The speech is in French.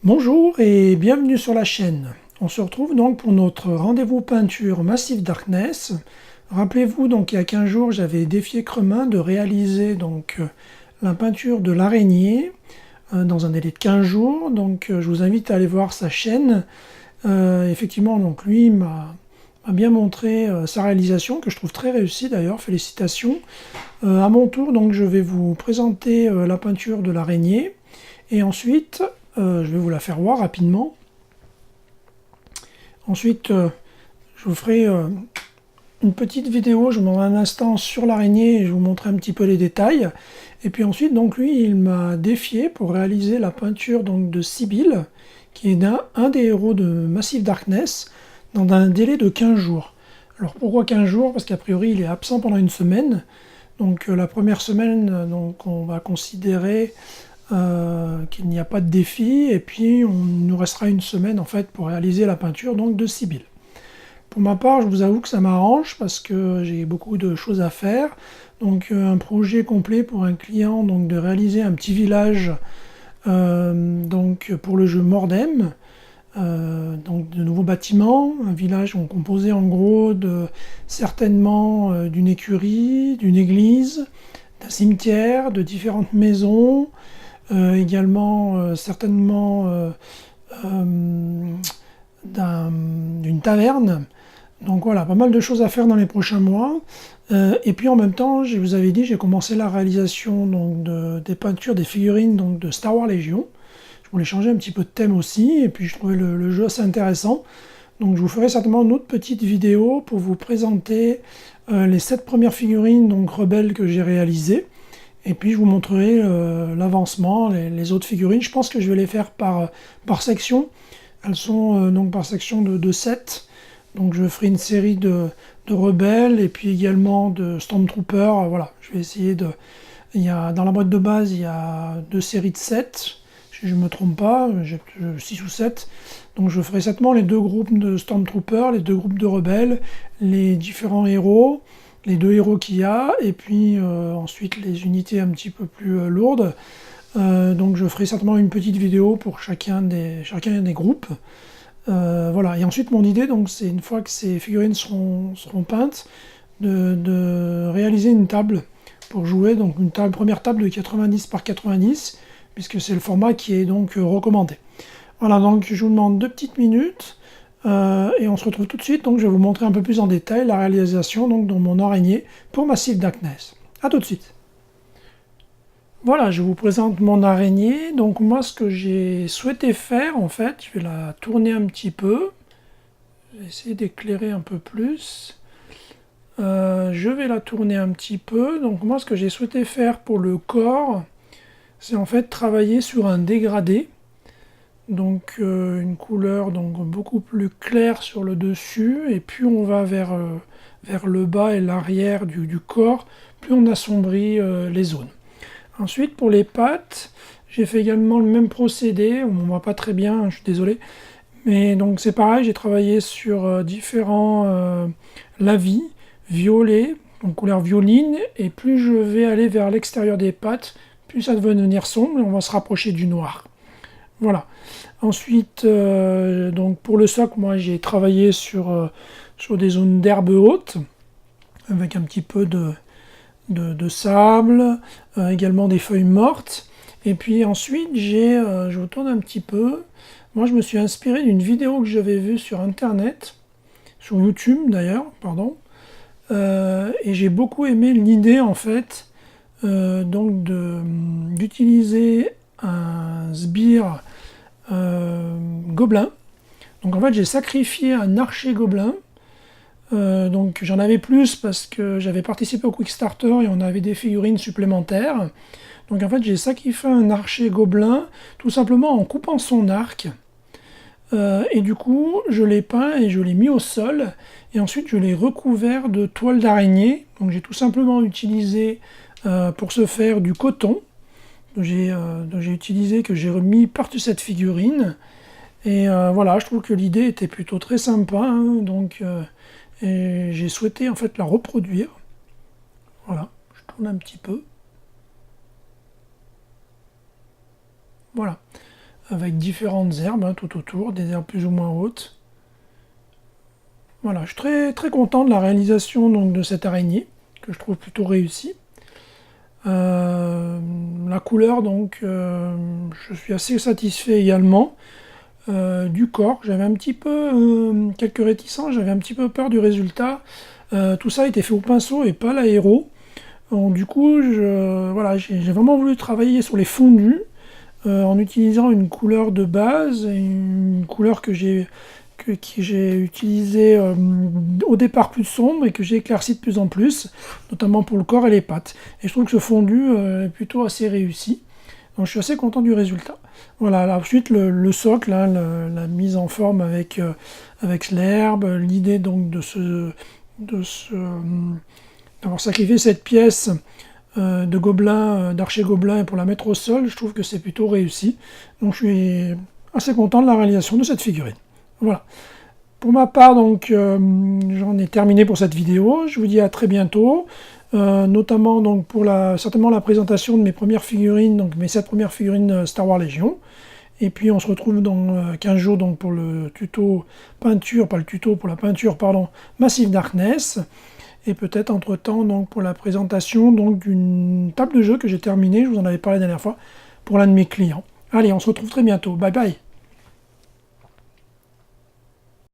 Bonjour et bienvenue sur la chaîne. On se retrouve donc pour notre rendez-vous peinture Massive Darkness. Rappelez-vous, donc il y a 15 jours, j'avais défié Cremain de réaliser la peinture de l'araignée dans un délai de 15 jours. Donc je vous invite à aller voir sa chaîne. Effectivement, donc lui m'a bien montré sa réalisation, que je trouve très réussie d'ailleurs, félicitations. À mon tour, donc je vais vous présenter la peinture de l'araignée. Et ensuite, je vais vous la faire voir rapidement. Ensuite, je vous ferai une petite vidéo, je vous montre un instant sur l'araignée et je vous montrer un petit peu les détails. Et puis ensuite, donc lui, il m'a défié pour réaliser la peinture donc, de Sibylle, qui est un des héros de Massive Darkness, dans un délai de 15 jours. Alors pourquoi 15 jours? Parce qu'a priori, il est absent pendant une semaine. Donc la première semaine, donc, on va considérer qu'il n'y a pas de défi, et puis on nous restera une semaine en fait pour réaliser la peinture donc de Sibylle. Pour ma part, je vous avoue que ça m'arrange parce que j'ai beaucoup de choses à faire. Donc un projet complet pour un client, donc de réaliser un petit village donc pour le jeu Mordem. Donc de nouveaux bâtiments, un village composé en gros de certainement d'une écurie, d'une église, d'un cimetière, de différentes maisons, également certainement d'une taverne. Donc voilà, pas mal de choses à faire dans les prochains mois. Et puis en même temps, je vous avais dit, j'ai commencé la réalisation donc, des peintures, des figurines donc, de Star Wars Légion. Je voulais changer un petit peu de thème aussi, et puis je trouvais le jeu assez intéressant. Donc je vous ferai certainement une autre petite vidéo pour vous présenter les 7 premières figurines donc rebelles que j'ai réalisées. Et puis je vous montrerai l'avancement, les autres figurines. Je pense que je vais les faire par section. Elles sont donc par section de 7. Donc je ferai une série de rebelles et puis également de Stormtroopers. Voilà, je vais essayer de... dans la boîte de base, il y a 2 séries de 7. Si je ne me trompe pas, j'ai 6 ou 7. Donc je ferai certainement les 2 groupes de Stormtroopers, les 2 groupes de rebelles, les différents héros, les 2 héros qu'il y a, et puis ensuite les unités un petit peu plus lourdes. Donc je ferai certainement une petite vidéo pour chacun des groupes. Voilà, et ensuite mon idée, donc, c'est une fois que ces figurines seront peintes, de réaliser une table pour jouer, donc une première table de 90 par 90, puisque c'est le format qui est donc recommandé. Voilà, donc je vous demande 2 petites minutes, et on se retrouve tout de suite. Donc je vais vous montrer un peu plus en détail la réalisation donc, de mon araignée pour Massive Darkness. A tout de suite. Voilà, je vous présente mon araignée. Donc moi, ce que j'ai souhaité faire, en fait, je vais la tourner un petit peu. Je vais essayer d'éclairer un peu plus. Je vais la tourner un petit peu. Donc moi, ce que j'ai souhaité faire pour le corps, c'est en fait travailler sur un dégradé. Donc une couleur donc, beaucoup plus claire sur le dessus. Et plus on va vers le bas et l'arrière du corps, plus on assombrit les zones. Ensuite, pour les pattes, j'ai fait également le même procédé. On ne voit pas très bien, je suis désolé. Mais donc c'est pareil, j'ai travaillé sur différents lavis, violets, donc couleur violine. Et plus je vais aller vers l'extérieur des pattes, plus ça va devenir sombre et on va se rapprocher du noir. Voilà. Ensuite, donc pour le socle, moi j'ai travaillé sur des zones d'herbe haute, avec un petit peu de sable, également des feuilles mortes. Et puis ensuite, je vous tourne un petit peu. Moi, je me suis inspiré d'une vidéo que j'avais vue sur Internet, sur YouTube d'ailleurs, pardon. Et j'ai beaucoup aimé l'idée, en fait, donc d'utiliser un sbire gobelin. Donc en fait, j'ai sacrifié un archer gobelin. Donc j'en avais plus parce que j'avais participé au Quickstarter et on avait des figurines supplémentaires. Donc en fait j'ai sacrifié un archer gobelin tout simplement en coupant son arc. Et du coup je l'ai peint et je l'ai mis au sol. Et ensuite je l'ai recouvert de toile d'araignée. Donc j'ai tout simplement utilisé pour ce faire du coton. Donc j'ai utilisé, que j'ai remis par-dessus cette figurine. Et voilà, je trouve que l'idée était plutôt très sympa. Hein, et j'ai souhaité en fait la reproduire. Voilà, je tourne un petit peu. Voilà. avec différentes herbes hein, tout autour, des herbes plus ou moins hautes. Voilà, je suis très, très content de la réalisation donc, de cette araignée, que je trouve plutôt réussie. La couleur, donc, je suis assez satisfait également. Du corps, j'avais un petit peu quelques réticences, j'avais un petit peu peur du résultat. Tout ça a été fait au pinceau et pas à l'aéro. Donc, du coup, voilà, j'ai vraiment voulu travailler sur les fondus en utilisant une couleur de base, une couleur que j'ai utilisée au départ plus sombre et que j'ai éclairci de plus en plus, notamment pour le corps et les pattes. Et je trouve que ce fondu est plutôt assez réussi. Donc je suis assez content du résultat. Voilà, ensuite le socle, hein, la mise en forme avec l'herbe, l'idée donc d'avoir sacrifié cette pièce de gobelin, d'archer gobelin pour la mettre au sol, je trouve que c'est plutôt réussi. Donc je suis assez content de la réalisation de cette figurine. Voilà. Pour ma part, donc, j'en ai terminé pour cette vidéo. Je vous dis à très bientôt, notamment donc, pour certainement la présentation de mes premières figurines, donc mes 7 premières figurines Star Wars Légion. Et puis on se retrouve dans 15 jours donc, pour le tuto peinture, pas le tuto, pour la peinture, pardon, Massive Darkness. Et peut-être entre-temps donc, pour la présentation d'une table de jeu que j'ai terminée, je vous en avais parlé la dernière fois, pour l'un de mes clients. Allez, on se retrouve très bientôt. Bye bye.